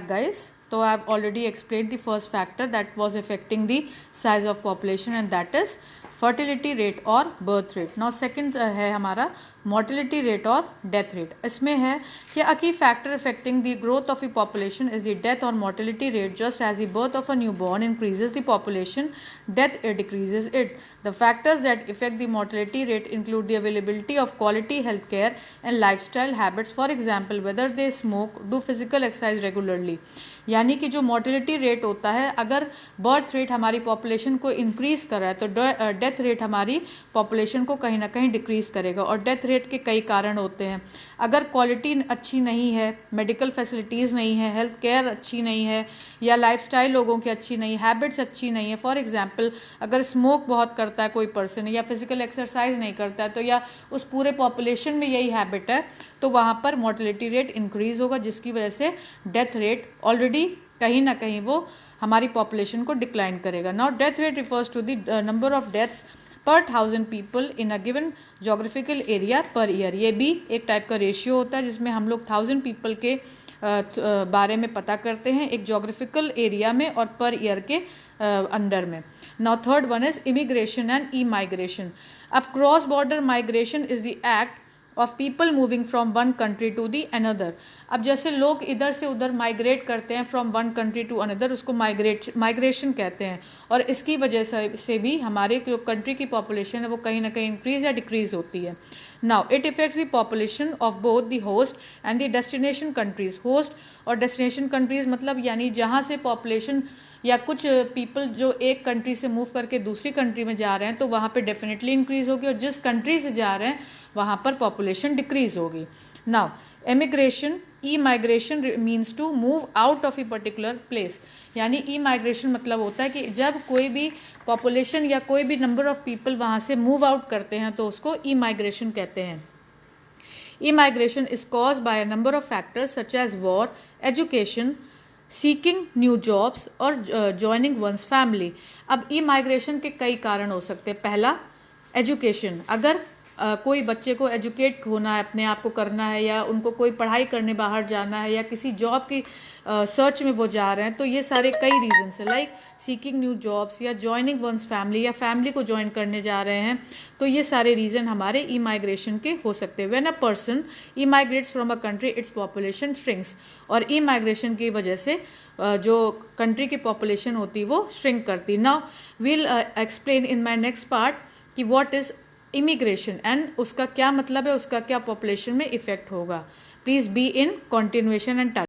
guys. So I have already explained the first factor that was affecting the size of population, and that is fertility rate और birth rate. Now second है हमारा mortality rate और death rate. इसमें है कि a key factor affecting the growth of a population is the death or mortality rate. Just as the birth of a newborn increases the population, death decreases it. The factors that affect the mortality rate include the availability of quality health care and lifestyle habits. For example, whether they smoke, do physical exercise regularly. यानी कि जो mortality rate होता है, अगर birth rate हमारी population को increase कर रहा है तो डेथ रेट हमारी पॉपुलेशन को कहीं ना कहीं डिक्रीज करेगा. और डेथ रेट के कई कारण होते हैं. अगर क्वालिटी अच्छी नहीं है, मेडिकल फैसिलिटीज़ नहीं है, हेल्थ केयर अच्छी नहीं है, या लाइफस्टाइल लोगों की अच्छी नहीं, हैबिट्स अच्छी नहीं है. फॉर एग्जांपल, अगर स्मोक बहुत करता है कोई पर्सन या फिजिकल एक्सरसाइज नहीं करता है, तो या उस पूरे पॉपुलेशन में यही हैबिट है, तो वहाँ पर मोर्टेलिटी रेट इंक्रीज होगा, जिसकी वजह से डेथ रेट ऑलरेडी कहीं ना कहीं वो हमारी पॉपुलेशन को डिक्लाइन करेगा. Now death rate refers to the number of deaths per 1000 people in a given geographical area per year. ये भी एक टाइप का रेशियो होता है जिसमें हम लोग 1000 पीपल के बारे में पता करते हैं एक जोग्राफिकल एरिया में और पर ईयर के अंडर में. Now third one is immigration and emigration. अब cross border migration is the act of people moving from one country to the another. अब जैसे लोग इधर से उधर माइग्रेट करते हैं from one country to another, उसको माइग्रेशन कहते हैं. और इसकी वजह से भी हमारे जो कंट्री की पॉपुलेशन है वो कहीं ना कहीं इंक्रीज या डिक्रीज होती है. Now it effects the population of both the host and the destination countries. Host और डेस्टिनेशन कंट्रीज मतलब यानी जहाँ से पॉपुलेशन या कुछ पीपल जो एक कंट्री से मूव करके दूसरी कंट्री में जा रहे हैं, तो वहाँ पे डेफिनेटली इंक्रीज होगी, और जिस कंट्री से जा रहे हैं वहाँ पर पॉपुलेशन डिक्रीज होगी. Now emigration, emigration means to move out of a particular place. यानी ई माइग्रेशन मतलब होता है कि जब कोई भी पॉपुलेशन या कोई भी नंबर ऑफ पीपल वहाँ से मूव आउट करते हैं तो उसको ई माइग्रेशन कहते हैं. Emigration is caused by a number of factors such as war, education, seeking new jobs और जॉइनिंग वंस फैमिली. अब ई माइग्रेशन के कई कारण हो सकते हैं. पहला, एजुकेशन. अगर कोई बच्चे को एजुकेट होना है, अपने आप को करना है, या उनको कोई पढ़ाई करने बाहर जाना है, या किसी जॉब की सर्च में वो जा रहे हैं, तो ये सारे कई रीजंस है. लाइक सीकिंग न्यू जॉब्स या जॉइनिंग वंस फैमिली, या फैमिली को ज्वाइन करने जा रहे हैं, तो ये सारे रीज़न हमारे ई माइग्रेशन के हो सकते हैं. When a person E migrates from a country its population shrinks. और ई माइग्रेशन की वजह से जो कंट्री की पॉपुलेशन होती है वो श्रिंक करती. Now we'll explain in my next part कि व्हाट इज़ इमिग्रेशन एंड उसका क्या मतलब है, उसका क्या पॉपुलेशन में इफेक्ट होगा. Please be in continuation and touch.